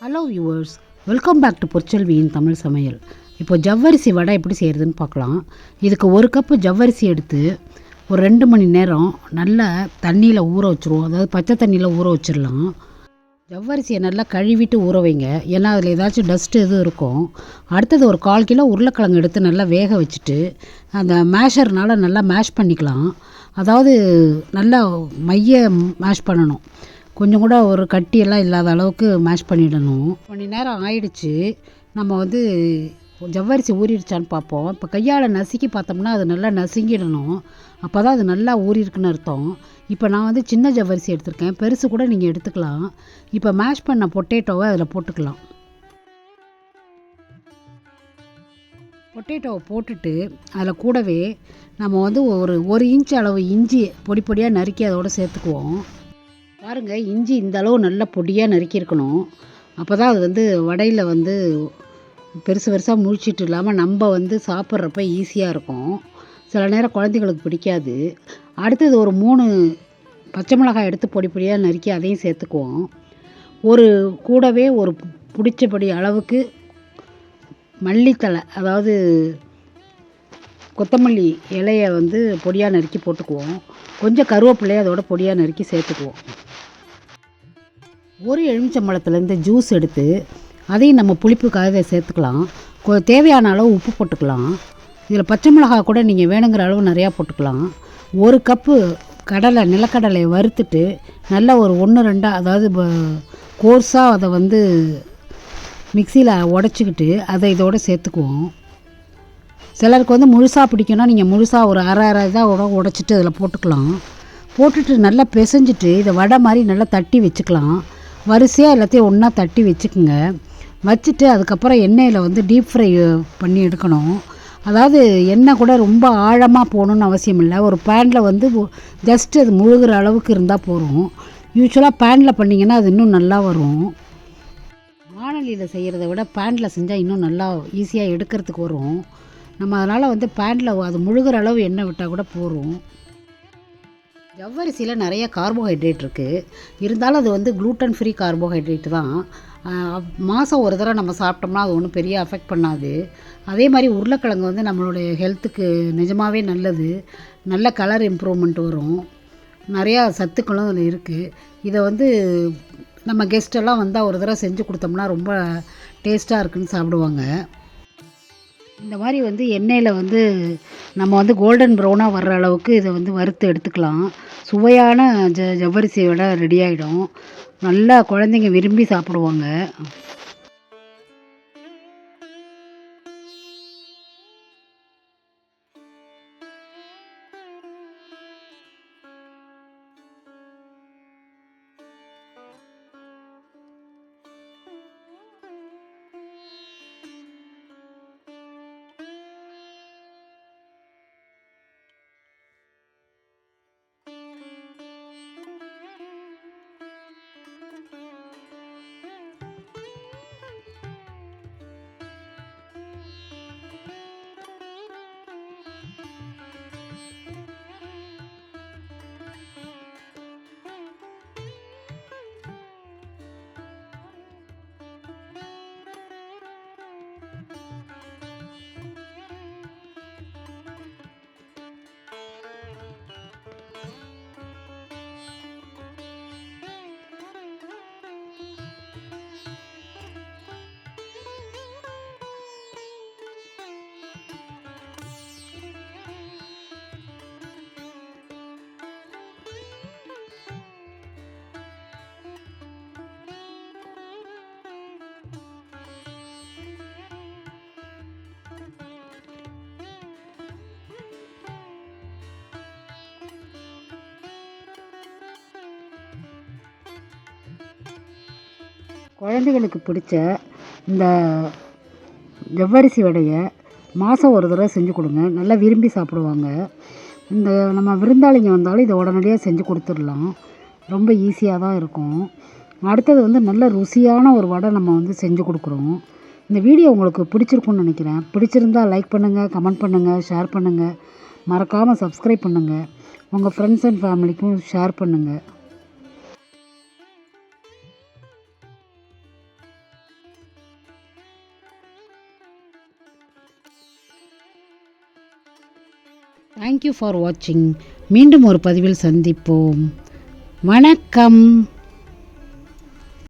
Hello viewers, welcome back to பொற்செல்வியின் தமிழ் சமையல். இப்போ ஜவ்வரிசி வடை எப்படி செய்கிறதுன்னு பார்க்கலாம். இதுக்கு ஒரு கப்பு ஜவ்வரிசி எடுத்து ஒரு 2 மணி நேரம் நல்லா தண்ணியில் ஊற வச்சுருவோம். அதாவது பச்சை தண்ணியில் ஊற வச்சிடலாம். ஜவ்வரிசியை நல்லா கழுவிட்டு ஊற வைங்க, ஏன்னா அதில் ஏதாச்சும் டஸ்ட்டு எதுவும் இருக்கும். அடுத்தது ஒரு 1/4 கிலோ உருளைக்கிழங்கு எடுத்து நல்லா வேக வச்சுட்டு அந்த மேஷர்னால் நல்லா மேஷ் பண்ணிக்கலாம். அதாவது நல்லா மேஷ் பண்ணணும். கொஞ்சம் கூட ஒரு கட்டியெல்லாம் இல்லாத அளவுக்கு மேஷ் பண்ணிடணும். 1 மணி நேரம் ஆயிடுச்சு. நம்ம ஜவ்வரிசி ஊறிடுச்சான்னு பார்ப்போம். இப்போ கையால் நசுக்கி பார்த்தோம்னா அது நல்லா நசுங்கிடணும். அப்போ தான் அது நல்லா ஊறிஇருக்குன்னு அர்த்தம். இப்போ நான் சின்ன ஜவ்வரிசி எடுத்திருக்கேன், பெருசு கூட நீங்கள் எடுத்துக்கலாம். இப்போ மேஷ் பண்ண பொட்டேட்டோவை அதில் போட்டுக்கலாம். பொட்டேட்டோவை போட்டுட்டு அதில் கூடவே நம்ம ஒரு இன்ச் அளவு இஞ்சி பொடி பொடியாக நறுக்கி அதோடு சேர்த்துக்குவோம். பாருங்கள், இஞ்சி இந்த அளவு நல்லா பொடியாக நறுக்கியிருக்கணும். அப்போ தான் அது வடையில் பெருசு பெருசாக முழிச்சிட்டு இல்லாமல் நம்ம சாப்பிட்றப்ப ஈஸியாக இருக்கும். சில நேரம் குழந்தைங்களுக்கு பிடிக்காது. அடுத்தது ஒரு 3 பச்சை மிளகாய் எடுத்து பொடி பொடியாக நறுக்கி அதையும் சேர்த்துக்குவோம். கூடவே ஒரு பிடிச்சபடி அளவுக்கு மல்லித்தழை, அதாவது கொத்தமல்லி இலையை பொடியாக நறுக்கி போட்டுக்குவோம். கொஞ்சம் கருவேப்பிலையை அதோட பொடியாக நறுக்கி சேர்த்துக்குவோம். ஒரு எலுமிச்சம்பழத்துலேருந்து ஜூஸ் எடுத்து அதையும் நம்ம புளிப்புக்காக சேர்த்துக்கலாம். தேவையான அளவு உப்பு போட்டுக்கலாம். இதில் பச்சை மிளகாய் கூட நீங்கள் வேணுங்கிற அளவு நிறையா போட்டுக்கலாம். 1 கப்பு நிலக்கடலையை வறுத்துட்டு நல்லா ஒரு 1-2 அதாவது கோர்ஸாக அதை மிக்சியில் உடச்சிக்கிட்டு அதை இதோடு சேர்த்துக்குவோம். சிலருக்கு முழுசாக பிடிக்கும்னா நீங்கள் முழுசாக ஒரு அரை இதாக உடச்சிட்டு அதில் போட்டுக்கலாம். போட்டுட்டு நல்லா பிசைஞ்சிட்டு இதை வடை மாதிரி நல்லா தட்டி வச்சுக்கலாம். வரிசையாக எல்லாத்தையும் ஒன்றா தட்டி வச்சுக்குங்க. வச்சுட்டு அதுக்கப்புறம் எண்ணெயில் டீப் ஃப்ரை பண்ணி எடுக்கணும். அதாவது எண்ணெய் கூட ரொம்ப ஆழமாக போகணுன்னு அவசியம் இல்லை. ஒரு பேனில் ஜஸ்ட் அது முழுகிற அளவுக்கு இருந்தால் போதும். யூஸ்வலாக பேனில் பண்ணிங்கன்னா அது இன்னும் நல்லா வரும். வானலியில் செய்கிறத விட பேனில் செஞ்சால் இன்னும் நல்லா ஈஸியாக எடுக்கிறதுக்கு வரும். நம்ம அதனால் பேனில் அது முழுகிற அளவு எண்ணெய் விட்டால் கூட போதும். ஜவ்வரிசியில் நிறைய கார்போஹைட்ரேட் இருக்குது. இருந்தாலும் அது க்ளூட்டன் ஃப்ரீ கார்போஹைட்ரேட் தான். மாதம் ஒரு தடவை நம்ம சாப்பிட்டோம்னா அது ஒன்றும் பெரிய அஃபெக்ட் பண்ணாது. அதே மாதிரி உருளைக்கிழங்கு நம்மளுடைய ஹெல்த்துக்கு நிஜமாகவே நல்லது. நல்ல கலர் இம்ப்ரூவ்மெண்ட் வரும். நிறையா சத்துக்களும் அதில் இருக்குது. இதை நம்ம கெஸ்ட்டெல்லாம் வந்தால் ஒரு தடவை செஞ்சு கொடுத்தோம்னா ரொம்ப டேஸ்ட்டாக இருக்குன்னு சாப்பிடுவாங்க. இந்த மாதிரி எண்ணெயில் நம்ம கோல்டன் ப்ரௌனாக வர்ற அளவுக்கு இதை வறுத்து எடுத்துக்கலாம். சுவையான ஜவ்வரிசி வடை ரெடி ஆகிடும். நல்லா குழந்தைங்க விரும்பி சாப்பிடுவாங்க. குழந்தைகளுக்கு பிடிச்ச இந்த ஜவ்வரிசி வடையை மாதம் ஒரு தடவை செஞ்சு கொடுங்க. நல்லா விரும்பி சாப்பிடுவாங்க. நம்ம விருந்தாளிங்க வந்தாலும் இதை உடனடியாக செஞ்சு கொடுத்துடலாம். ரொம்ப ஈஸியாக தான் இருக்கும். அடுத்தது நல்ல ருசியான ஒரு வடை நம்ம செஞ்சு கொடுக்குறோம். இந்த வீடியோ உங்களுக்கு பிடிச்சிருக்குன்னு நினைக்கிறேன். பிடிச்சிருந்தால் லைக் பண்ணுங்கள், கமெண்ட் பண்ணுங்கள், ஷேர் பண்ணுங்கள். மறக்காமல் சப்ஸ்கிரைப் பண்ணுங்கள். உங்கள் ஃப்ரெண்ட்ஸ் அண்ட் ஃபேமிலிக்கும் ஷேர் பண்ணுங்கள். தேங்க்யூ ஃபார் வாட்சிங். மீண்டும் ஒரு பதிவில் சந்திப்போம். வணக்கம்.